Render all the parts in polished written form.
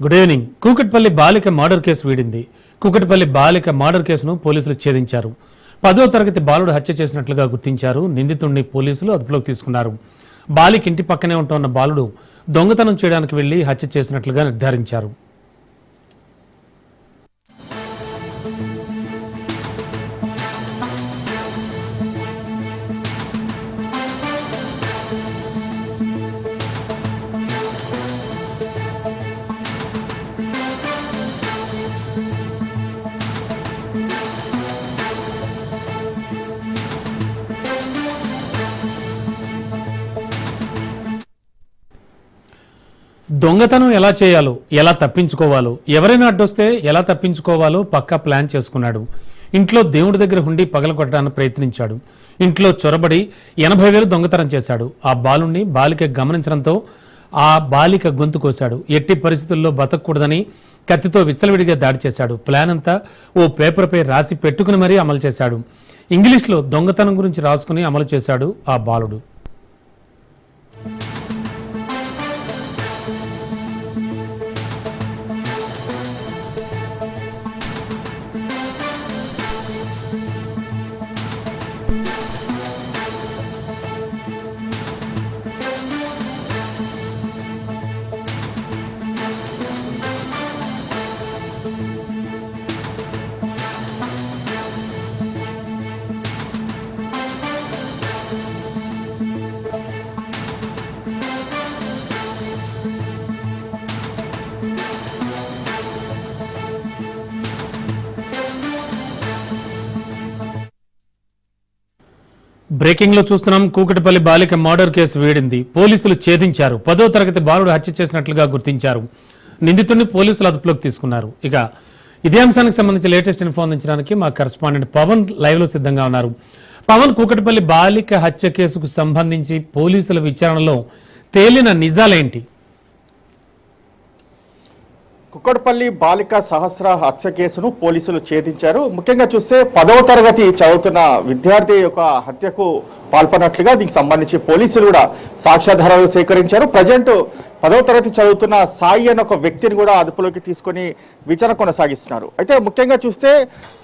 Good evening. Kukatpally బాలిక murder case వీడింది. Kukatpally బాలిక murder కేసును పోలీసులు ఛేదించారు. 10వ తరగతి బాలుడు హత్య చేసినట్లుగా గుర్తించారు. నిందితుడిని పోలీసులు అదుపులోకి తీసుకున్నారు. బాలిక ఇంటి పక్కనే ఉంటున్న బాలుడు దొంగతనం చేయడానికి వెళ్లి హత్య చేసినట్లుగా నిర్ధారించారు. దొంగతనం ఎలా చేయాలో, ఎలా తప్పించుకోవాలో, ఎవరైనా అడ్డొస్తే ఎలా తప్పించుకోవాలో పక్కా ప్లాన్ చేసుకున్నాడు. ఇంట్లో దేవుడి దగ్గర హుండీ పగలగొట్టడానికి ప్రయత్నించాడు. ఇంట్లో చొరబడి 80,000 దొంగతనం చేశాడు. ఆ బాలుణ్ణి బాలిక గమనించడంతో ఆ బాలిక గొంతు కోశాడు. ఎట్టి పరిస్థితుల్లో బతకూడదని కత్తితో విచ్చలవిడిగా దాడి చేశాడు. ప్లాన్ అంతా ఓ పేపర్పై రాసి పెట్టుకుని మరీ అమలు చేశాడు. ఇంగ్లీష్లో దొంగతనం గురించి రాసుకుని అమలు చేశాడు ఆ బాలుడు. బ్రేకింగ్ లో చూస్తున్నాం. కూకట్పల్లి బాలిక మర్డర్ కేసు వేడింది. పోలీసులు ఛేదించారు. 10వ తరగతి బాలుడు హత్య చేసినట్లుగా గుర్తించారు. నిందితుడిని పోలీసులు అదుపులోకి తీసుకున్నారు. ఇక ఇదే అంశానికి సంబంధించి లేటెస్ట్ ఇన్ఫో అందించడానికి మా కరెస్పాండెంట్ పవన్ లైవ్ లో సిద్ధంగా ఉన్నారు. పవన్, కూకట్పల్లి బాలిక హత్య కేసుకు సంబంధించి పోలీసుల విచారణలో తేలిన నిజాలేంటి? కుక్కడపల్లి బాలిక సహస్ర హత్య కేసును పోలీసులు ఛేదించారు. ముఖ్యంగా చూస్తే 10వ తరగతి చదువుతున్న విద్యార్థి యొక్క హత్యకు పాల్పడినట్లుగా దీనికి సంబంధించి పోలీసులు కూడా సాక్ష్యాధారాలు సేకరించారు. ప్రజెంట్ 10వ తరగతి చదువుతున్న సాయి అనే ఒక వ్యక్తిని కూడా అదుపులోకి తీసుకొని విచారణ కొనసాగిస్తున్నారు. అయితే ముఖ్యంగా చూస్తే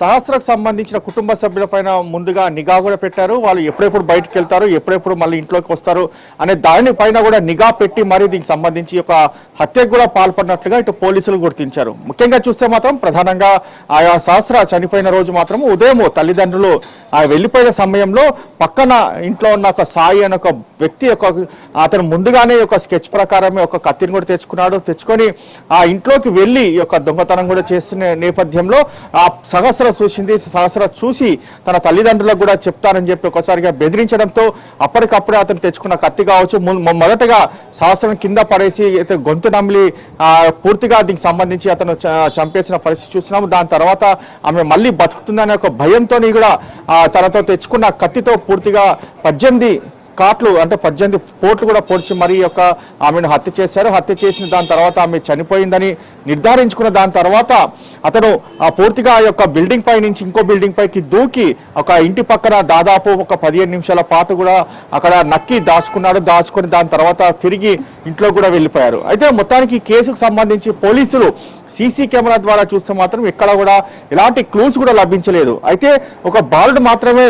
సహస్రకు సంబంధించిన కుటుంబ సభ్యులపైన ముందుగా నిఘా కూడా పెట్టారు. వాళ్ళు ఎప్పుడెప్పుడు బయటకు వెళ్తారు, ఎప్పుడెప్పుడు మళ్ళీ ఇంట్లోకి వస్తారు అనే దానిపైన కూడా నిఘా పెట్టి మరి దీనికి సంబంధించి ఒక హత్యకు కూడా పాల్పడినట్లుగా ఇటు పోలీసులు గుర్తించారు. ముఖ్యంగా చూస్తే మాత్రం ప్రధానంగా ఆయా సహస్ర చనిపోయిన రోజు మాత్రం ఉదయం తల్లిదండ్రులు వెళ్ళిపోయిన సమయంలో పక్కన ఇంట్లో ఉన్న ఒక సాయి అనే ఒక వ్యక్తి అతను ముందుగానే ఒక స్కెచ్ ప్రకారమే ఒక కత్తిని కూడా తెచ్చుకొని ఆ ఇంట్లోకి వెళ్ళి ఒక దొంగతనం కూడా చేసిన నేపథ్యంలో ఆ సహస్ర చూసి తన తల్లిదండ్రులకు కూడా చెప్తారని చెప్పి ఒకసారిగా బెదిరించడంతో అప్పటికప్పుడే అతను తెచ్చుకున్న కత్తి కావచ్చు మొదటగా సహస్రం కింద పడేసి గొంతు నమిలి పూర్తిగా దీనికి సంబంధించి అతను చంపేసిన పరిస్థితి చూస్తున్నాము. దాని తర్వాత ఆమె మళ్ళీ బతుకుతుందనే ఒక భయంతో కూడా తనతో తెచ్చుకున్న కత్తితో పూర్తిగా 18 కాట్లు అంటే 18 పోట్లు కూడా పొడిచి మరీ ఆమెను హత్య చేశారు. హత్య చేసిన దాని తర్వాత ఆమె చనిపోయిందని నిర్ధారించుకున్న దాని తర్వాత అతను పూర్తిగా ఆ యొక్క బిల్డింగ్ పై నుంచి ఇంకో బిల్డింగ్ పైకి దూకి ఒక ఇంటి పక్కన దాదాపు ఒక 15 నిమిషాల పాటు కూడా అక్కడ నక్కి దాచుకుని దాని తర్వాత తిరిగి ఇంట్లో కూడా వెళ్ళిపోయారు. అయితే మొత్తానికి ఈ కేసుకు సంబంధించి పోలీసులు సీసీ కెమెరా ద్వారా చూస్తే మాత్రం ఎక్కడ కూడా ఎలాంటి క్లూస్ కూడా లభించలేదు. అయితే ఒక బాలుడు మాత్రమే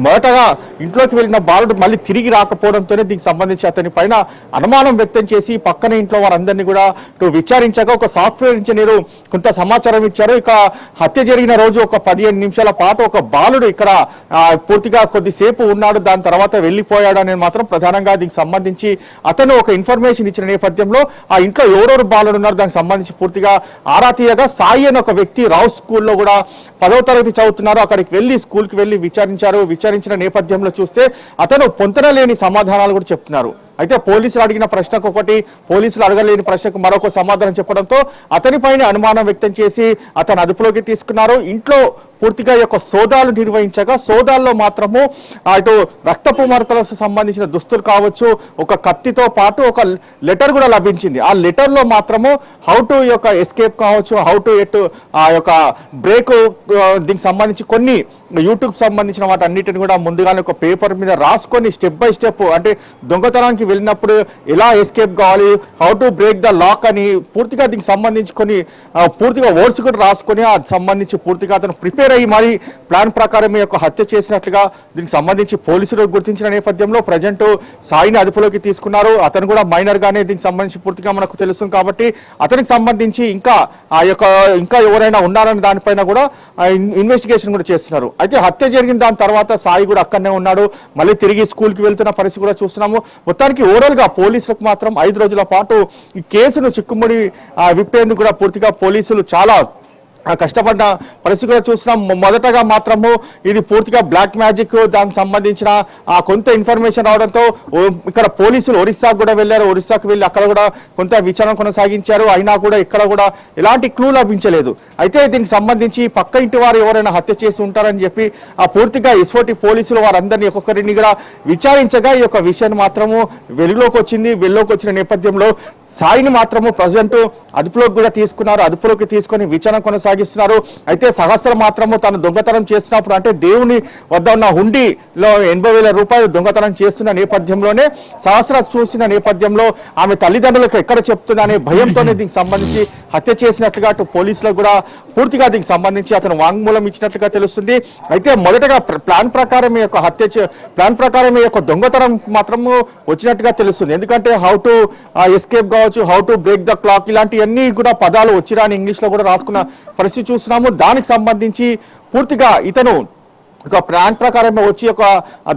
మొదటగా ఇంట్లోకి వెళ్ళిన బాలుడు మళ్ళీ తిరిగి రాకపోవడంతోనే దీనికి సంబంధించి అతని పైన అనుమానం వ్యక్తం చేసి పక్కన ఇంట్లో వారందరినీ కూడా విచారించగా ఒక సాఫ్ట్వేర్ ఇంజనీర్ కొంత సమాచారం ఇచ్చారు. ఇక హత్య జరిగిన రోజు ఒక 15 నిమిషాల పాటు ఒక బాలుడు ఇక్కడ పూర్తిగా కొద్దిసేపు ఉన్నాడు, దాని తర్వాత వెళ్ళిపోయాడు అనేది మాత్రం ప్రధానంగా దీనికి సంబంధించి అతను ఒక ఇన్ఫర్మేషన్ ఇచ్చిన నేపథ్యంలో ఆ ఇంట్లో ఎవరెవరు బాలుడు ఉన్నారు దానికి సంబంధించి పూర్తిగా ఆరా తీయగా సాయి అని ఒక వ్యక్తి రావు స్కూల్లో కూడా 10వ తరగతి చదువుతున్నారు. అక్కడికి వెళ్ళి స్కూల్కి వెళ్ళి విచారించిన నేపథ్యంలో చూస్తే అతను పొంతనలేని సమాధానాలు కూడా చెప్తున్నారు. అయితే పోలీసులు అడిగిన ప్రశ్నకు ఒకటి, పోలీసులు అడగలేని ప్రశ్నకు మరొక సమాధానం చెప్పడంతో అతనిపైన అనుమానం వ్యక్తం చేసి అతను అదుపులోకి తీసుకున్నారు. ఇంట్లో పూర్తిగా ఈ యొక్క సోదాలు నిర్వహించగా సోదాల్లో మాత్రము ఇటు రక్తపు మరకలకు సంబంధించిన దుస్తులు కావచ్చు, ఒక కత్తితో పాటు ఒక లెటర్ కూడా లభించింది. ఆ లెటర్ లో మాత్రము హౌ టు యొక్క ఎస్కేప్ కావచ్చు, హౌ టు ఎట్ ఆ యొక్క బ్రేక్, దీనికి సంబంధించి కొన్ని యూట్యూబ్ సంబంధించిన వాటి అన్నిటిని కూడా ముందుగానే ఒక పేపర్ మీద రాసుకొని స్టెప్ బై స్టెప్, అంటే దొంగతనానికి వెళ్ళినప్పుడు ఎలా ఎస్కేప్ కావాలి, how to break the lock అని పూర్తిగా దీనికి సంబంధించి కొన్ని పూర్తిగా వర్డ్స్ కూడా రాసుకొని సంబంధించి పూర్తిగా అతను ప్రిపేర్ అయ్యి మరి ప్లాన్ ప్రకారం ఈ యొక్క హత్య చేసినట్లుగా దీనికి సంబంధించి పోలీసులు గుర్తించిన నేపథ్యంలో ప్రజెంట్ సాయిని అదుపులోకి తీసుకున్నారు. అతను కూడా మైనర్ గానే దీనికి సంబంధించి పూర్తిగా మనకు తెలుస్తుంది కాబట్టి అతనికి సంబంధించి ఇంకా ఎవరైనా ఉన్నారని దానిపైన కూడా ఇన్వెస్టిగేషన్ కూడా చేస్తున్నారు. అయితే హత్య జరిగిన దాని తర్వాత సాయి కూడా అక్కడనే ఉన్నాడు, మళ్ళీ తిరిగి స్కూల్కి వెళ్తున్న పరిస్థితి కూడా చూస్తున్నాము. మొత్తానికి ఓవరాల్ గా పోలీసులకు మాత్రం 5 రోజుల పాటు ఈ కేసును చిక్కుముడి విప్పేందుకు కూడా పూర్తిగా పోలీసులు చాలా కష్టపడ్డ పరిస్థితి కూడా చూస్తున్నాం. మొదటగా మాత్రము ఇది పూర్తిగా బ్లాక్ మ్యాజిక్, దానికి సంబంధించిన కొంత ఇన్ఫర్మేషన్ రావడంతో ఇక్కడ పోలీసులు ఒరిస్సాకు కూడా వెళ్ళారు. ఒరిస్సాకు వెళ్ళి అక్కడ కూడా కొంత విచారణ కొనసాగించారు. అయినా కూడా ఇక్కడ కూడా ఎలాంటి క్లూ లభించలేదు. అయితే దీనికి సంబంధించి పక్క ఇంటి వారు ఎవరైనా హత్య చేసి ఉంటారని చెప్పి పూర్తిగా ఎస్ఓటి పోలీసులు వారందరినీ ఒక్కొక్కరిని కూడా విచారించగా ఈ యొక్క విషయాన్ని మాత్రము వెలుగులోకి వచ్చిన నేపథ్యంలో సాయిని మాత్రము ప్రజెంట్ అదుపులోకి కూడా తీసుకున్నారు. అదుపులోకి తీసుకొని విచారణ కొనసాగిస్తున్నారు. అయితే సహస్రం మాత్రము తను దొంగతనం చేసినప్పుడు, అంటే దేవుని వద్ద ఉన్న హుండీలో 80,000 రూపాయలు దొంగతనం చేస్తున్న నేపథ్యంలోనే సహస్ర చూసిన నేపథ్యంలో ఆమె తల్లిదండ్రులకు ఎక్కడ చెప్తుందనే భయంతోనే దీనికి సంబంధించి హత్య చేసినట్లుగా అటు పోలీసులకు కూడా పూర్తిగా దీనికి సంబంధించి అతను వాంగ్మూలం ఇచ్చినట్లుగా తెలుస్తుంది. అయితే మొదటగా ప్లాన్ ప్రకారం ఈ యొక్క దొంగతనం మాత్రము వచ్చినట్టుగా తెలుస్తుంది. ఎందుకంటే హౌ టు ఎస్కేప్ కావచ్చు, how to break the clock, ఇలాంటివన్నీ కూడా పదాలు వచ్చిరాని ఇంగ్లీష్ లో కూడా రాసుకున్న పరిస్థితి చూస్తున్నాము. దానికి సంబంధించి పూర్తిగా ఇతను ఒక ప్లాన్ ప్రకారం వచ్చి ఒక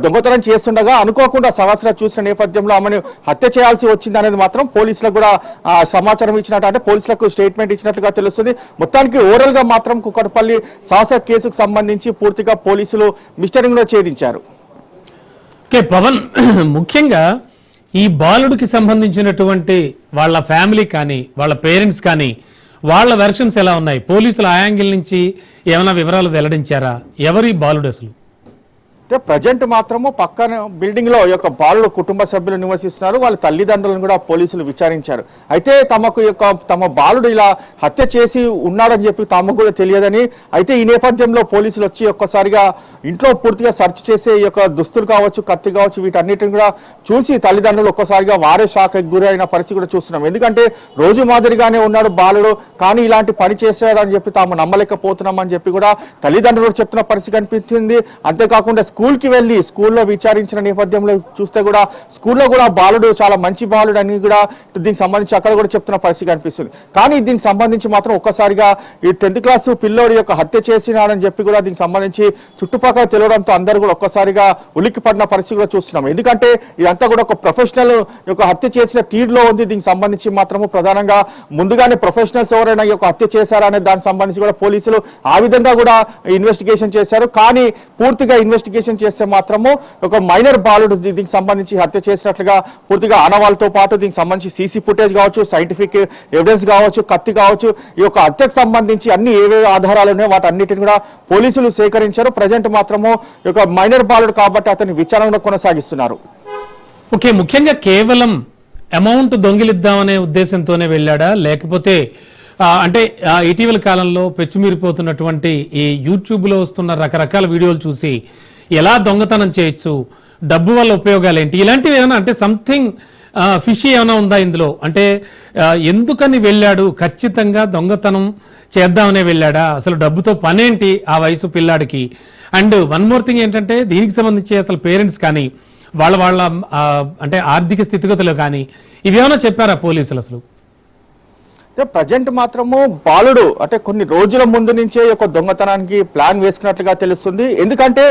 దొంగతనం చేస్తుండగా అనుకోకుండా సహస్ర చూసిన నేపథ్యంలో ఆమెను హత్య చేయాల్సి వచ్చింది అనేది మాత్రం పోలీసులకు కూడా సమాచారం ఇచ్చినట్టు, అంటే పోలీసులకు స్టేట్మెంట్ ఇచ్చినట్లుగా తెలుస్తుంది. మొత్తానికి ఓవరాల్ గా మాత్రం కుక్కటపల్లి సహస్ర కేసుకు సంబంధించి పూర్తిగా పోలీసులు మిస్టరింగ్ లో ఛేదించారు. పవన్, ముఖ్యంగా ఈ బాలుడికి సంబంధించినటువంటి వాళ్ళ ఫ్యామిలీ కానీ వాళ్ళ పేరెంట్స్ కానీ వాళ్ళ వెర్షన్స్ ఎలా ఉన్నాయి? పోలీసులు ఆ యాంగిల్ నుంచి ఏమైనా వివరాలు వెల్లడించారా? ఎవరి బాలుడు అసలు? ప్రజెంట్ మాత్రము పక్కన బిల్డింగ్ లో యొక్క బాలుడు కుటుంబ సభ్యులు నివసిస్తున్నారు. వాళ్ళ తల్లిదండ్రులను కూడా పోలీసులు విచారించారు. అయితే తమ బాలుడు ఇలా హత్య చేసి ఉన్నాడని చెప్పి తమకు కూడా తెలియదని, అయితే ఈ నేపథ్యంలో పోలీసులు వచ్చి ఒక్కసారిగా ఇంట్లో పూర్తిగా సెర్చ్ చేసే ఈ యొక్క దుస్తులు కావచ్చు, కత్తి కావచ్చు, వీటన్నిటిని కూడా చూసి తల్లిదండ్రులు ఒక్కసారిగా వారే షాక్ గురైన పరిస్థితి కూడా చూస్తున్నాం. ఎందుకంటే రోజు మాదిరిగానే ఉన్నాడు బాలుడు, కానీ ఇలాంటి పని చేశాడని చెప్పి తాము నమ్మలేకపోతున్నామని చెప్పి కూడా తల్లిదండ్రులు చెప్తున్న పరిస్థితి కనిపించింది. అంతేకాకుండా స్కూల్కి వెళ్ళి స్కూల్లో విచారించిన నేపథ్యంలో చూస్తే కూడా స్కూల్లో కూడా బాలుడు చాలా మంచి బాలుడు అని కూడా దీనికి సంబంధించి అక్కడ కూడా చెప్తున్న పరిస్థితి కనిపిస్తుంది. కానీ దీనికి సంబంధించి మాత్రం ఒక్కసారిగా ఈ 10th క్లాస్ పిల్లోడి యొక్క హత్య చేసినాడని చెప్పి కూడా దీనికి సంబంధించి చుట్టుపక్కల తెలియడంతో అందరూ కూడా ఒక్కసారిగా ఉలిక్కి పడిన పరిస్థితి కూడా చూస్తున్నాం. ఎందుకంటే ఇదంతా కూడా ఒక ప్రొఫెషనల్ యొక్క హత్య చేసిన తీరులో ఉంది. దీనికి సంబంధించి మాత్రము ప్రధానంగా ముందుగానే ప్రొఫెషనల్స్ ఎవరైనా ఈ యొక్క హత్య చేశారనే దానికి సంబంధించి కూడా పోలీసులు ఆ విధంగా కూడా ఇన్వెస్టిగేషన్ చేశారు. కానీ పూర్తిగా ఇన్వెస్టిగేషన్ చేస్తే మాత్రము ఒక మైనర్ బాలుడు దీనికి సంబంధించి హత్య చేసినట్లుగా పూర్తిగా ఆనవాళ్ళతో పాటు దీనికి సంబంధించి సీసీ ఫుటేజ్ కావచ్చు, సైంటిఫిక్ ఎవిడెన్స్ కావచ్చు, కత్తి కావచ్చు, ఈ యొక్క హత్యకు సంబంధించి అన్ని ఏవే ఆధారాలు ఉన్నాయో వాటన్నిటిని కూడా పోలీసులు సేకరించారు. ప్రజెంట్ మాత్రము ఒక మైనర్ బాలుడు కాబట్టి అతని విచారణ కొనసాగిస్తున్నారు. ఓకే, ముఖ్యంగా కేవలం అమౌంట్ దొంగిలిద్దామనే ఉద్దేశంతోనే వెళ్ళాడా, లేకపోతే అంటే ఇటీవల కాలంలో పెచ్చుమీరిపోతున్నటువంటి ఈ యూట్యూబ్లో వస్తున్న రకరకాల వీడియోలు చూసి ఎలా దొంగతనం చేయొచ్చు, డబ్బు వల్ల ఉపయోగాలు ఏంటి, ఇలాంటివి ఏమైనా, అంటే సంథింగ్ ఫిషీ ఏమైనా ఉందా ఇందులో? అంటే ఎందుకని వెళ్ళాడు? ఖచ్చితంగా దొంగతనం చేద్దామనే వెళ్ళాడా? అసలు డబ్బుతో పనేంటి ఆ వయసు పిల్లాడికి? అండ్ వన్ మోర్ థింగ్ ఏంటంటే దీనికి సంబంధించి అసలు పేరెంట్స్ కానీ వాళ్ళ అంటే ఆర్థిక స్థితిగతులు కానీ ఇవేమైనా చెప్పారా పోలీసులు అసలు? ప్రజెంట్ మాత్రము బాలుడు అంటే కొన్ని రోజుల ముందు నుంచే ఒక దొంగతనానికి ప్లాన్ వేసుకున్నట్లుగా తెలుస్తుంది. ఎందుకంటే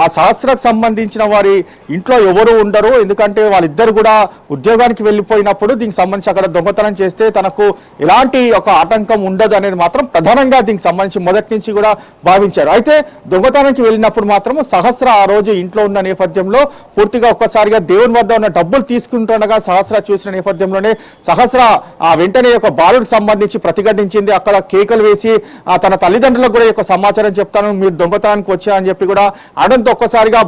ఆ సహస్రకు సంబంధించిన వారి ఇంట్లో ఎవరు ఉండరు, ఎందుకంటే వాళ్ళిద్దరు కూడా ఉద్యోగానికి వెళ్ళిపోయినప్పుడు దీనికి సంబంధించి అక్కడ దొంగతనం చేస్తే తనకు ఎలాంటి ఒక ఆటంకం ఉండదు అనేది మాత్రం ప్రధానంగా దీనికి సంబంధించి మొదటి నుంచి కూడా భావించారు. అయితే దొంగతనానికి వెళ్ళినప్పుడు మాత్రం సహస్ర ఆ రోజు ఇంట్లో ఉన్న నేపథ్యంలో పూర్తిగా ఒక్కసారిగా దేవుని వద్ద ఉన్న డబ్బులు తీసుకుంటుండగా సహస్ర చూసిన నేపథ్యంలోనే సహస్ర ఆ వెంటనే ఒక బాలుడికి సంబంధించి ప్రతిఘటించింది. అక్కడ కేకలు వేసి తన తల్లిదండ్రులకు కూడా ఈ యొక్క సమాచారం చెప్తాను, మీరు దొంగతనానికి వచ్చా అని చెప్పి కూడా అడంతో ఒక్కసారిగా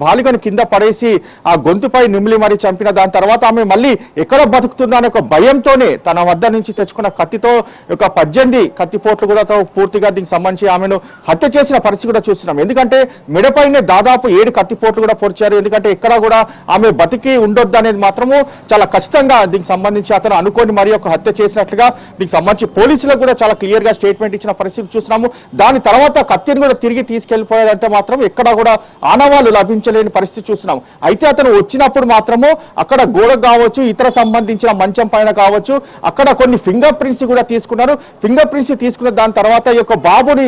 బాలికను కింద పడేసి ఆ గొంతుపై నిమిలి మరి చంపిన. దాని తర్వాత ఆమె మళ్ళీ ఎక్కడ బతుకుతుందా అనే ఒక భయంతోనే తన వద్ద నుంచి తెచ్చుకున్న కత్తితో ఒక 18 కత్తిపోట్లు కూడా పూర్తిగా దీనికి సంబంధించి ఆమెను హత్య చేసిన పరిస్థితి కూడా చూస్తున్నాం. ఎందుకంటే మెడపైనే దాదాపు 7 కత్తిపోట్లు కూడా పొడిచారు. ఎందుకంటే ఎక్కడ కూడా ఆమె బతికి ఉండొద్దు అనేది మాత్రము చాలా ఖచ్చితంగా దీనికి సంబంధించి అతను అనుకోని మరి ఒక హత్య చేసినట్లుగా దీనికి సంబంధించి పోలీసులకు కూడా చాలా క్లియర్ గా స్టేట్మెంట్ ఇచ్చిన పరిస్థితి చూస్తున్నాము. దాని తర్వాత కత్తిని కూడా తిరిగి తీసుకెళ్లిపోయాడంటే మాత్రం ఎక్కడ కూడా ఆనవాళ్లు లభించలేని పరిస్థితి చూస్తున్నాం. అయితే అతను వచ్చినప్పుడు మాత్రము అక్కడ గోడ కావచ్చు, ఇతర సంబంధించిన మంచం పైన కావచ్చు, అక్కడ కొన్ని ఫింగర్ ప్రింట్స్ కూడా తీసుకున్నారు. ఫింగర్ ప్రింట్స్ తీసుకున్న దాని తర్వాత ఈ యొక్క బాబుని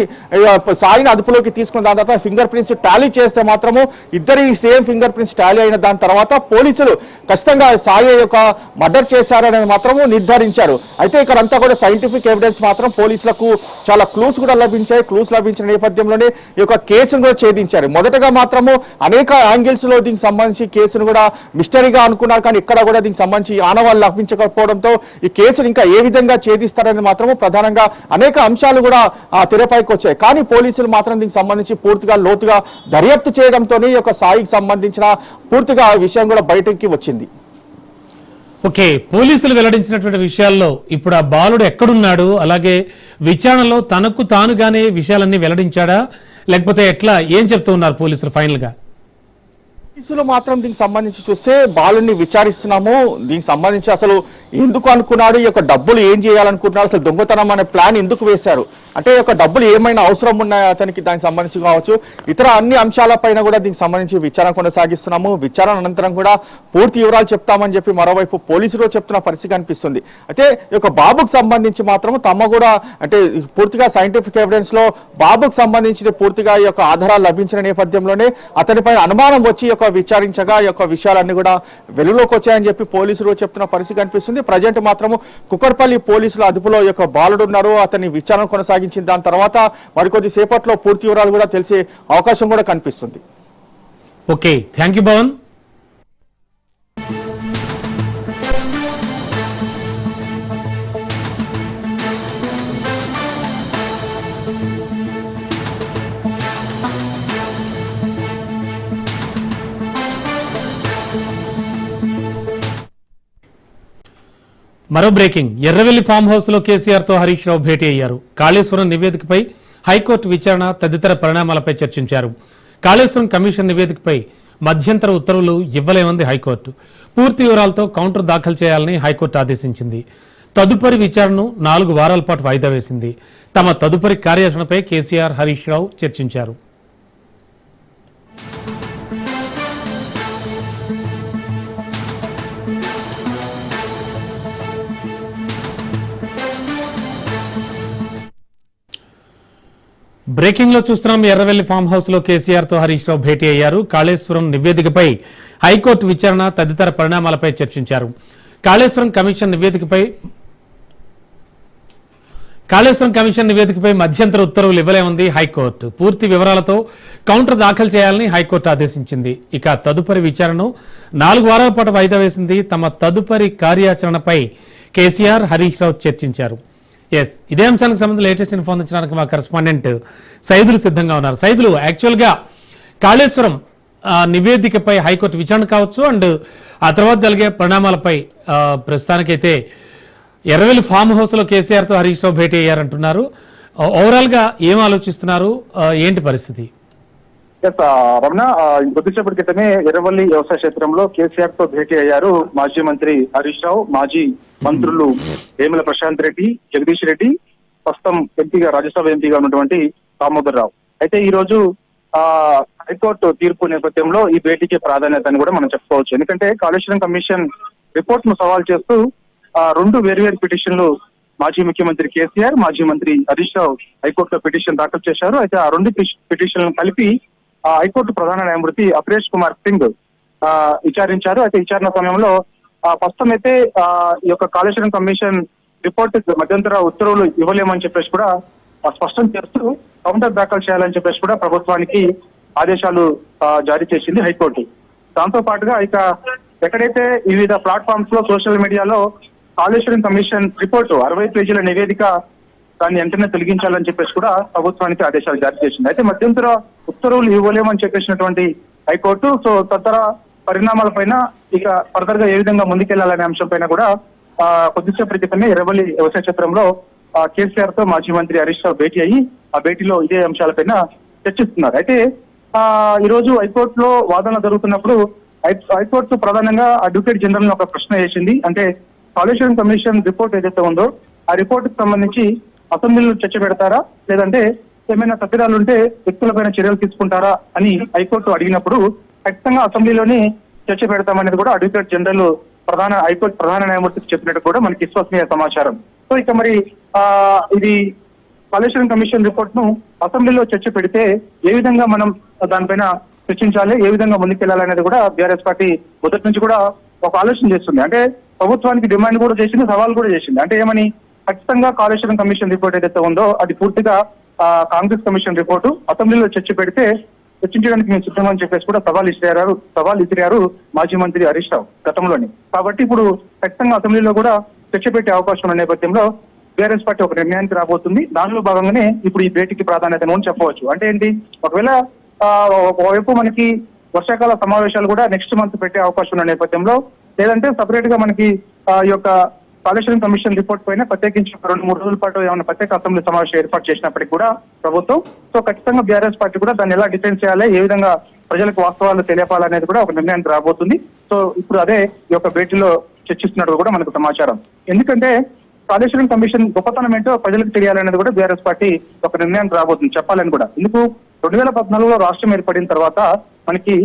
సాయిని అదుపులోకి తీసుకున్న దాని తర్వాత ఫింగర్ ప్రింట్స్ టాలీ చేస్తే మాత్రము ఇద్దరి సేమ్ ఫింగర్ ప్రింట్స్ టాలీ అయిన దాని తర్వాత పోలీసులు ఖచ్చితంగా సాయి యొక్క మర్డర్ చేశారని మాత్రము నిర్ధారించారు. అయితే ఇక్కడ అంతా కూడా సైంటిఫిక్ ఎవిడెన్స్ మాత్రం పోలీసులకు చాలా క్లూస్ కూడా లభించాయి. క్లూస్ లభించిన నేపథ్యంలోనే ఈ యొక్క కేసును కూడా ఛేదించారు. మొదటగా మాత్రము అనేక యాంగిల్స్ లో దీనికి సంబంధించి కేసును కూడా మిస్టరీగా అనుకున్నారు. కానీ ఇక్కడ కూడా దీనికి సంబంధించి ఆనవాళ్ళు లభించకపోవడంతో ఈ కేసును ఇంకా ఏ విధంగా ఛేదిస్తారని మాత్రము ప్రధానంగా అనేక అంశాలు కూడా తెరపైకి వచ్చాయి. కానీ పోలీసులు మాత్రం దీనికి సంబంధించి పూర్తిగా లోతుగా దర్యాప్తు చేయడంతోనే ఈ యొక్క సాయికి సంబంధించిన పూర్తిగా విషయం కూడా బయటకి వచ్చింది. ఓకే, పోలీసులు వెల్లడించినటువంటి విషయాల్లో ఇప్పుడు ఆ బాలుడు ఎక్కడున్నాడు, అలాగే విచారణలో తనకు తానుగానే విషయాలన్నీ వెల్లడించాడా, లేకపోతే ఎట్లా, ఏం చెప్తూ ఉన్నారు పోలీసులు ఫైనల్ గా? పోలీసులు మాత్రం దీనికి సంబంధించి చూస్తే బాలుని విచారిస్తున్నాము. దీనికి సంబంధించి అసలు ఎందుకు అనుకున్నాడు, ఈ యొక్క డబ్బులు ఏం చేయాలనుకుంటున్నాడు, అసలు దొంగతనం అనే ప్లాన్ ఎందుకు వేశారు, అంటే ఈ యొక్క డబ్బులు ఏమైనా అవసరం ఉన్నాయా అతనికి, దానికి సంబంధించి కావచ్చు, ఇతర అన్ని అంశాలపైన కూడా దీనికి సంబంధించి విచారణ కొనసాగిస్తున్నాము. విచారణ అనంతరం కూడా పూర్తి వివరాలు చెప్తామని చెప్పి మరోవైపు పోలీసులు చెప్తున్న పరిస్థితి కనిపిస్తుంది. అయితే ఈ యొక్క బాబుకు సంబంధించి మాత్రం తమ కూడా అంటే పూర్తిగా సైంటిఫిక్ ఎవిడెన్స్ లో బాబుకు సంబంధించిన పూర్తిగా ఈ యొక్క ఆధారాలు లభించిన నేపథ్యంలోనే అతనిపైన అనుమానం వచ్చి విచారించగా ఈ యొక్క విషయాలన్నీ కూడా వెలుగులోకి వచ్చాయని చెప్పి పోలీసులు చెప్తున్న పరిస్థితి కనిపిస్తుంది. ప్రజెంట్ మాత్రము కుకట్పల్లి పోలీసుల అదుపులో ఈ యొక్క బాలుడు ఉన్నారు. అతన్ని విచారణ కొనసాగించిన దాని తర్వాత మరికొద్ది సేపట్లో పూర్తి వివరాలు కూడా తెలిసే అవకాశం కూడా కనిపిస్తుంది. Okay, thank you Bhavan. మరో బ్రేకింగ్, ఎర్రవెల్లి ఫామ్ హౌస్ లో కేసీఆర్ తో హరీష్ రావు భేటీ అయ్యారు. కాళేశ్వరం నివేదికపై హైకోర్టు విచారణ తదితర పరిణామాలపై చర్చించారు. కాళేశ్వరం కమిషన్ నివేదికపై మధ్యంతర ఉత్తర్వులు ఇవ్వలేమంది హైకోర్టు. పూర్తి వివరాలతో కౌంటర్ దాఖలు చేయాలని హైకోర్టు ఆదేశించింది. తదుపరి విచారణను 4 వారాల పాటు వాయిదా వేసింది. తమ తదుపరి కార్యాచరణపై కేసీఆర్ హరీష్ రావు చర్చించారు. బ్రేకింగ్ లో చూస్తున్నాం, ఎర్రవెల్లి ఫామ్ హౌస్ లో కేసీఆర్ తో హరీష్ రావు భేటీ అయ్యారు. కాళేశ్వరం నివేదికపై హైకోర్టు విచారణ తదితర పరిణామాలపై చర్చించారు. కాళేశ్వరం కమిషన్ నివేదికపై మధ్యంతర ఉత్తర్వులు ఇవ్వలేముంది హైకోర్టు. పూర్తి వివరాలతో కౌంటర్ దాఖలు చేయాలని హైకోర్టు ఆదేశించింది. ఇక తదుపరి విచారణను 4 వారాల పాటు వాయిదా వేసింది. తమ తదుపరి కార్యాచరణపై కేసీఆర్ హరీష్ రావు చర్చించారు. ఇదే అంశానికి సంబంధించి లేటెస్ట్ ఇన్ఫార్మేషన్ ఇచ్చడానికి మా కరెస్పాండెంట్ సైదులు సిద్ధంగా ఉన్నారు. సైదులు, యాక్చువల్ గా కాళేశ్వరం నివేదికపై హైకోర్టు విచారణ కావచ్చు అండ్ ఆ తర్వాత జరిగే పరిణామాలపై ప్రస్తుతానికైతే ఎర్రవెల్లి ఫామ్ హౌస్ లో కేసీఆర్ తో హరీష్ రావు భేటీ అయ్యారంటున్నారు. ఓవరాల్ గా ఏం ఆలోచిస్తున్నారు, ఏంటి పరిస్థితి? రమణ, కొద్దిసేపటి క్రితమే ఎర్రవల్లి వ్యవసాయ క్షేత్రంలో కేసీఆర్ తో భేటీ అయ్యారు మాజీ మంత్రి హరీష్ రావు, మాజీ మంత్రులు వేముల ప్రశాంత్ రెడ్డి, జగదీష్ రెడ్డి, ప్రస్తుతం ఎంపీగా రాజ్యసభ ఎంపీగా ఉన్నటువంటి దామోదర్ రావు. అయితే ఈ రోజు హైకోర్టు తీర్పు నేపథ్యంలో ఈ భేటీకి ప్రాధాన్యత అని కూడా మనం చెప్పుకోవచ్చు. ఎందుకంటే కాళేశ్వరం కమిషన్ రిపోర్ట్ ను సవాల్ చేస్తూ 2 వేర్వేరు పిటిషన్లు మాజీ ముఖ్యమంత్రి కేసీఆర్, మాజీ మంత్రి హరీష్ రావు హైకోర్టులో పిటిషన్ దాఖలు చేశారు. అయితే ఆ 2 పిటిషన్లను కలిపి హైకోర్టు ప్రధాన న్యాయమూర్తి అపరేష్ కుమార్ సింగ్ విచారించారు. అయితే విచారణ సమయంలో ప్రస్తుతం అయితే ఈ యొక్క కాళేశ్వరం కమిషన్ రిపోర్ట్ మధ్యంతర ఉత్తర్వులు ఇవ్వలేమని చెప్పేసి కూడా స్పష్టం చేస్తూ కౌంటర్ దాఖలు చేయాలని చెప్పేసి కూడా ప్రభుత్వానికి ఆదేశాలు జారీ చేసింది హైకోర్టు. దాంతో పాటుగా ఇక ఎక్కడైతే వివిధ ప్లాట్ఫామ్స్ లో సోషల్ మీడియాలో కాళేశ్వరం కమిషన్ రిపోర్టు 60 పేజీల నివేదిక దాన్ని వెంటనే తొలగించాలని చెప్పేసి కూడా ప్రభుత్వానికి ఆదేశాలు జారీ చేసింది. అయితే మధ్యంతర ఉత్తర్వులు ఇవ్వలేమని చెప్పేసినటువంటి హైకోర్టు సో తదితర పరిణామాలపైన ఇక ఫర్దర్ గా ఏ విధంగా ముందుకెళ్లాలనే అంశం పైన కూడా కొద్దిసేపటి క్రితమే ఎర్రవల్లి వ్యవసాయ క్షేత్రంలో కేసీఆర్ తో మాజీ మంత్రి హరీష్ రావు భేటీ అయ్యి ఆ భేటీలో ఇదే అంశాలపైన చర్చిస్తున్నారు. అయితే ఈ రోజు హైకోర్టులో వాదన జరుగుతున్నప్పుడు హైకోర్టు ప్రధానంగా అడ్వకేట్ జనరల్ ఒక ప్రశ్న వేసింది. అంటే కాళేశ్వరం కమిషన్ రిపోర్ట్ ఏదైతే ఉందో ఆ రిపోర్ట్ కు సంబంధించి అసెంబ్లీలో చర్చ పెడతారా, లేదంటే ఏమైనా తప్పిదాలు ఉంటే వ్యక్తులపైన చర్యలు తీసుకుంటారా అని హైకోర్టు అడిగినప్పుడు ఖచ్చితంగా అసెంబ్లీలోని చర్చ పెడతామనేది కూడా అడ్వకేట్ జనరల్ హైకోర్టు ప్రధాన న్యాయమూర్తికి చెప్పినట్టు కూడా మనకి విశ్వసనీయ సమాచారం. సో ఇక మరి ఇది కాళేశ్వరం కమిషన్ రిపోర్ట్ ను అసెంబ్లీలో చర్చ పెడితే ఏ విధంగా మనం దానిపైన చర్చించాలి, ఏ విధంగా ముందుకెళ్లాలనేది కూడా బీఆర్ఎస్ పార్టీ మొదటి నుంచి కూడా ఒక ఆలోచన చేస్తుంది. అంటే ప్రభుత్వానికి డిమాండ్ కూడా చేసింది, సవాల్ కూడా చేసింది. అంటే ఏమని, ఖచ్చితంగా కాళేశ్వరం కమిషన్ రిపోర్ట్ ఏదైతే ఉందో అది పూర్తిగా కాంగ్రెస్ కమిషన్ రిపోర్టు అసెంబ్లీలో చర్చ పెడితే చర్చించడానికి మేము సిద్ధమని చెప్పేసి కూడా సవాల్ ఇసిరారు మాజీ మంత్రి హరీష్ రావు గతంలోని. కాబట్టి ఇప్పుడు ఖచ్చితంగా అసెంబ్లీలో కూడా చర్చ పెట్టే అవకాశం ఉన్న నేపథ్యంలో బీఆర్ఎస్ పార్టీ ఒక నిర్ణయానికి రాబోతుంది. దానిలో భాగంగానే ఇప్పుడు ఈ భేటీకి ప్రాధాన్యత అని చెప్పవచ్చు. అంటే ఏంటి, ఒకవేళ ఒకవైపు మనకి వర్షాకాల సమావేశాలు కూడా నెక్స్ట్ మంత్ పెట్టే అవకాశం ఉన్న నేపథ్యంలో, లేదంటే సపరేట్ గా మనకి ఈ యొక్క కాళేశ్వరం కమిషన్ రిపోర్ట్ పైన ప్రత్యేకించి 2-3 రోజుల పాటు ఏమైనా ప్రత్యేక అసెంబ్లీ సమావేశం ఏర్పాటు చేసినప్పటికీ కూడా ప్రభుత్వం సో ఖచ్చితంగా బీఆర్ఎస్ పార్టీ కూడా దాన్ని ఎలా డిఫెన్స్ చేయాలి, ఏ విధంగా ప్రజలకు వాస్తవాలు తెలియపాలనేది కూడా ఒక నిర్ణయానికి రాబోతుంది. సో ఇప్పుడు అదే ఈ యొక్క భేటీలో చర్చిస్తున్నట్టు కూడా మనకు సమాచారం. ఎందుకంటే కాళేశ్వరం కమిషన్ గొప్పతనం ఏంటో ప్రజలకు తెలియాలనేది కూడా బీఆర్ఎస్ పార్టీ ఒక నిర్ణయానికి రాబోతుంది చెప్పాలని కూడా. ఎందుకు 2014లో రాష్ట్రం ఏర్పడిన తర్వాత మనకి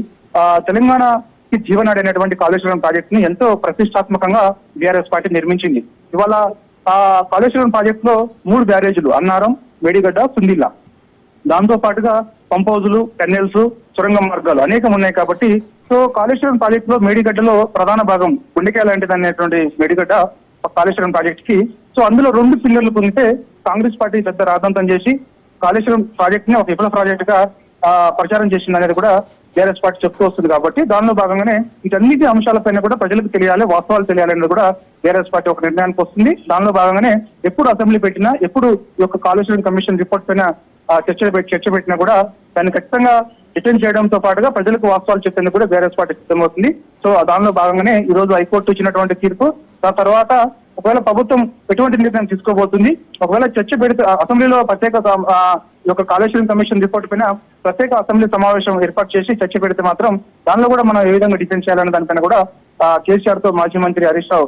తెలంగాణకి జీవనాడి అనేటువంటి కాళేశ్వరం ప్రాజెక్ట్ ని ఎంతో ప్రతిష్టాత్మకంగా బీఆర్ఎస్ పార్టీ నిర్మించింది. ఇవాళ ఆ కాళేశ్వరం ప్రాజెక్ట్ లో 3 బ్యారేజీలు, అన్నారం, మేడిగడ్డ, సుందిల్లా, దాంతో పాటుగా పంప్ హౌజులు, టన్నెల్స్, సొరంగ మార్గాలు అనేకం ఉన్నాయి. కాబట్టి సో కాళేశ్వరం ప్రాజెక్ట్ లో మేడిగడ్డలో ప్రధాన భాగం గుండెకాయ లాంటిది అనేటువంటి మేడిగడ్డ కాళేశ్వరం ప్రాజెక్ట్ కి సో అందులో 2 పిల్లర్లు పొందితే కాంగ్రెస్ పార్టీ పెద్ద రాద్ధాంతం చేసి కాళేశ్వరం ప్రాజెక్ట్ ని ఒక విఫల ప్రాజెక్ట్ గా ప్రచారం చేసింది అనేది కూడా బీఆర్ఎస్ పార్టీ చెప్తూ వస్తుంది. కాబట్టి దానిలో భాగంగానే వీటన్నిటి అంశాలపైన కూడా ప్రజలకు తెలియాలి, వాస్తవాలు తెలియాలనేది కూడా బీఆర్ఎస్ పార్టీ ఒక నిర్ణయానికి వస్తుంది. దానిలో భాగంగానే ఎప్పుడు అసెంబ్లీ పెట్టినా, ఎప్పుడు ఈ యొక్క కాళేశ్వరం కమిషన్ రిపోర్ట్ పైన చర్చ పెట్టినా కూడా దాన్ని ఖచ్చితంగా డిటెండ్ చేయడంతో పాటుగా ప్రజలకు వాస్తవాలు చెప్పేందుకు కూడా బీఆర్ఎస్ పార్టీ సిద్ధమవుతుంది. సో దానిలో భాగంగానే ఈ రోజు హైకోర్టు ఇచ్చినటువంటి తీర్పు, ఆ తర్వాత ఒకవేళ ప్రభుత్వం ఎటువంటి నిర్ణయం తీసుకోబోతుంది, ఒకవేళ చర్చ పెడితే అసెంబ్లీలో ప్రత్యేక ఈ యొక్క కాళేశ్వరం కమిషన్ రిపోర్ట్ పైన ప్రత్యేక అసెంబ్లీ సమావేశం ఏర్పాటు చేసి చర్చ పెడితే మాత్రం దానిలో కూడా మనం ఏ విధంగా డిఫెన్స్ చేయాలనే దానిపైన కూడా కేసీఆర్ తో మాజీ మంత్రి హరీష్ రావు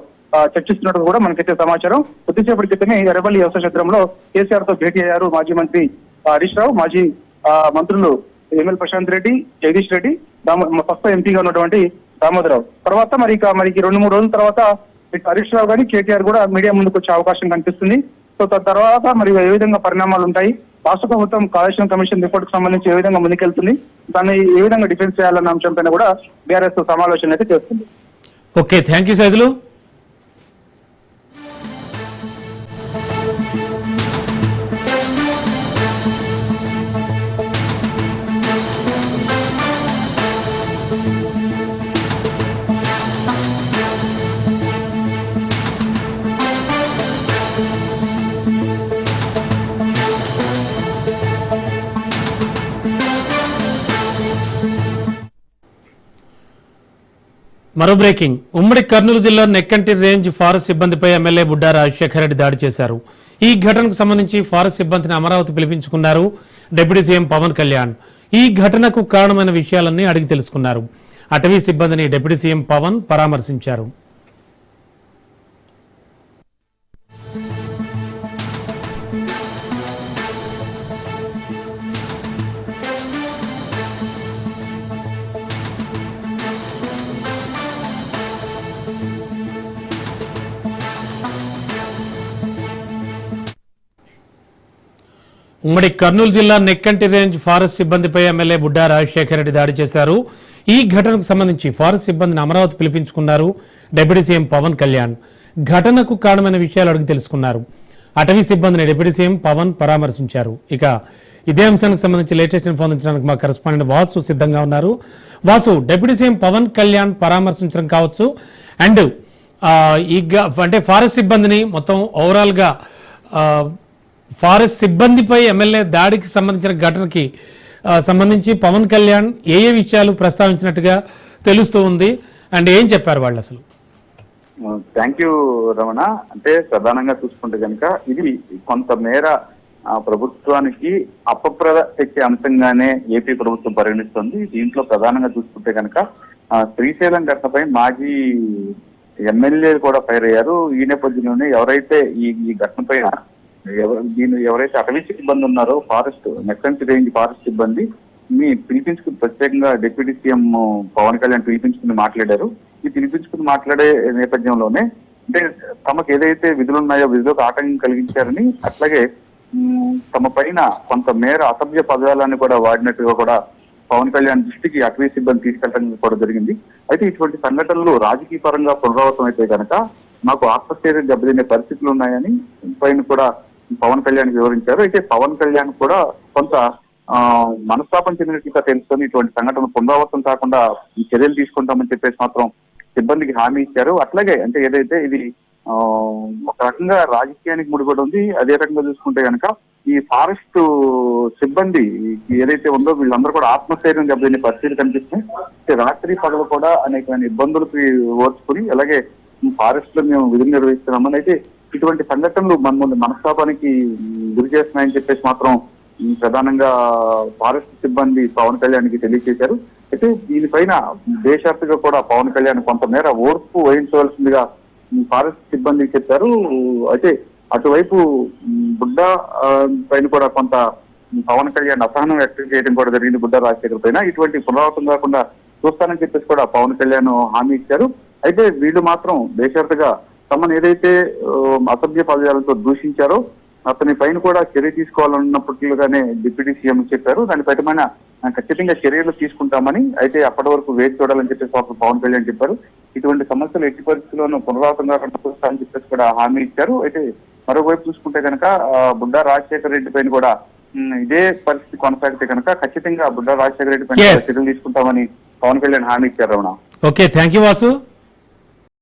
చర్చిస్తున్నట్టు కూడా మనకైతే సమాచారం. కొద్దిసేపటి క్రితమే ఎర్రవల్లి వ్యవసాయ క్షేత్రంలో కేసీఆర్ తో భేటీ అయ్యారు మాజీ మంత్రి హరీష్ రావు, మాజీ మంత్రులు ఎమ్మెల్యే ప్రశాంత్ రెడ్డి, జగదీష్ రెడ్డి, ఫస్ట్ ఎంపీగా ఉన్నటువంటి దామోదరావు. తర్వాత మరి 2-3 రోజుల తర్వాత హరీష్ రావు గాని కేటీఆర్ కూడా మీడియా ముందుకు వచ్చే అవకాశం కనిపిస్తుంది. సో తర్వాత మరి ఏ విధంగా పరిణామాలు ఉంటాయి, రాష్ట్ర ప్రభుత్వం కాళేశ్వరం కమిషన్ రిపోర్ట్ కు సంబంధించి ఏ విధంగా ముందుకెళ్తుంది, దాన్ని ఏ విధంగా డిఫెన్స్ చేయాలన్న అంశం పైన కూడా బీఆర్ఎస్ సమాలోచన అయితే చేస్తుంది. Okay, thank you Saidulu. మరో బ్రేకింగ్. ఉమ్మడి కర్నూలు జిల్లా నెక్కంటి రేంజ్ ఫారెస్ట్ సిబ్బందిపై ఎమ్మెల్యే బుడ్డా రాజశేఖర రెడ్డి దాడి చేశారు. ఈ ఘటనకు సంబంధించి ఫారెస్ట్ సిబ్బందిని అమరావతి పిలిపించుకున్నారు డిప్యూటీ సీఎం పవన్ కళ్యాణ్. ఈ ఘటనకు కారణమైన విషయాలన్నీ అడిగి తెలుసుకున్నారు. అటవీ సిబ్బందిని డిప్యూటీ సీఎం పవన్ పరామర్శించారు. ఉమ్మడి కర్నూలు జిల్లా నెక్కంటి రేంజ్ ఫారెస్ట్ సిబ్బందిపై ఎమ్మెల్యే బుడ్డా రాజశేఖర రెడ్డి దాడి చేశారు. ఈ ఘటనకు సంబంధించి ఫారెస్ట్ సిబ్బందిని అమరావతి పిలిపించుకున్నారు డిప్యూటీ సీఎం పవన్ కళ్యాణ్. ఘటనకు కారణమైన విషయాలు అడిగి తెలుసుకున్నారు. అటవీ సిబ్బందిని డిప్యూటీ సీఎం పవన్ పరామర్శించారు. ఇక ఇదే అంశానికి సంబంధించి లేటెస్ట్ ఇన్ఫో అందించడానికి మా కరెస్పాండెంట్ వాసు సిద్ధంగా ఉన్నారు. వాసు, డిప్యూటీ సీఎం పవన్ కళ్యాణ్ పరామర్శించడం కావచ్చు అండ్ అంటే ఫారెస్ట్ సిబ్బందిని మొత్తం ఓవరాల్గా ఫారెస్ట్ సిబ్బందిపై ఎమ్మెల్యే దాడికి సంబంధించిన ఘటనకి సంబంధించి పవన్ కళ్యాణ్ ఏ విషయాలు ప్రస్తావించినట్టుగా తెలుస్తూ ఉంది అండ్ ఏం చెప్పారు వాళ్ళు అసలు? Thank you Ramana. అంటే ప్రధానంగా చూసుకుంటే కనుక ఇది కొంతమేర ప్రభుత్వానికి అపప్రద తెచ్చే అంశంగానే ఏపీ ప్రభుత్వం పరిగణిస్తుంది. దీంట్లో ప్రధానంగా చూసుకుంటే కనుక శ్రీశైలం ఘటనపై మాజీ ఎమ్మెల్యేలు కూడా ఫైర్ అయ్యారు. ఈ నేపథ్యంలోనే ఎవరైతే ఈ ఘటనపై ఎవరైతే అటవీ సిబ్బంది ఉన్నారో ఫారెస్ట్ నెక్సెన్స్ రేంజ్ ఫారెస్ట్ సిబ్బంది పిలిపించుకుని ప్రత్యేకంగా డిప్యూటీ సీఎం పవన్ కళ్యాణ్ పిలిపించుకుని మాట్లాడారు. ఈ పిలిపించుకుని మాట్లాడే నేపథ్యంలోనే అంటే తమకు ఏదైతే విధులు ఉన్నాయో విధులకు ఆటంకం కలిగించారని, అట్లాగే తమ పైన కొంతమేర అసభ్య పదాలను కూడా వాడినట్టుగా కూడా పవన్ కళ్యాణ్ దృష్టికి అటవీ సిబ్బంది తీసుకెళ్ళడం కూడా జరిగింది. అయితే ఇటువంటి సంఘటనలు రాజకీయ పరంగా పునరావృతం అయితే కనుక మాకు ఆత్మస్థైర్యం దెబ్బతినే పరిస్థితులు ఉన్నాయని పైన కూడా పవన్ కళ్యాణ్ వివరించారు. అయితే పవన్ కళ్యాణ్ కూడా కొంత మనస్తాపం చెందినట్లుగా తెలుసుకొని ఇటువంటి సంఘటన పునరావృతం కాకుండా ఈ చర్యలు తీసుకుంటామని చెప్పేసి మాత్రం సిబ్బందికి హామీ ఇచ్చారు. అట్లాగే అంటే ఏదైతే ఇది ఒక రకంగా రాజకీయానికి ముడిపడి ఉంది. అదే రకంగా చూసుకుంటే కనుక ఈ ఫారెస్ట్ సిబ్బంది ఏదైతే ఉందో వీళ్ళందరూ కూడా ఆత్మస్థైర్యం దెబ్బతినే పరిస్థితి కనిపిస్తుంది. రాత్రి పగలు కూడా అనేకమైన ఇబ్బందులకి ఓర్చుకుని అలాగే ఫారెస్ట్ లో మేము విధులు నిర్వహిస్తున్నామని, అయితే ఇటువంటి సంఘటనలు మన ముందు మనస్తాపానికి గురి చేస్తున్నాయని చెప్పేసి మాత్రం ప్రధానంగా ఫారెస్ట్ సిబ్బంది పవన్ కళ్యాణ్కి తెలియజేశారు. అయితే దీనిపైన దేశవ్యాప్తంగా కూడా పవన్ కళ్యాణ్ కొంతమేర ఓర్పు వహించవలసిందిగా ఫారెస్ట్ సిబ్బందికి చెప్పారు. అయితే అటువైపు బుడ్డా పైన కూడా కొంత పవన్ కళ్యాణ్ అసహనం వ్యక్తం చేయడం కూడా జరిగింది. బుడ్డా రాజశేఖర్ పైన ఇటువంటి పునరావృతం కాకుండా చూస్తానని చెప్పేసి కూడా పవన్ కళ్యాణ్ హామీ ఇచ్చారు. అయితే వీళ్ళు మాత్రం దేశవ్యాప్తంగా తమను ఏదైతే అసభ్య పదజాలతో దూషించారో అతని పైన కూడా చర్య తీసుకోవాలన్నప్పటిగానే డిప్యూటీ సీఎం చెప్పారు. దానిపైన ఖచ్చితంగా చర్యలు తీసుకుంటామని, అయితే అప్పటి వరకు వేచి చూడాలని చెప్పేసి పవన్ కళ్యాణ్ చెప్పారు. ఇటువంటి సమస్యలు ఎట్టి పరిస్థితుల్లోనూ పునరావృతంగా చూస్తామని చెప్పేసి కూడా హామీ ఇచ్చారు. అయితే మరోవైపు చూసుకుంటే కనుక బుడ్డా రాజశేఖర రెడ్డి పైన కూడా ఇదే పరిస్థితి కొనసాగితే కనుక ఖచ్చితంగా బుడ్డా రాజశేఖర రెడ్డి పైన చర్యలు తీసుకుంటామని పవన్ కళ్యాణ్ హామీ ఇచ్చారు. Ramana. Okay, thank you Vasu.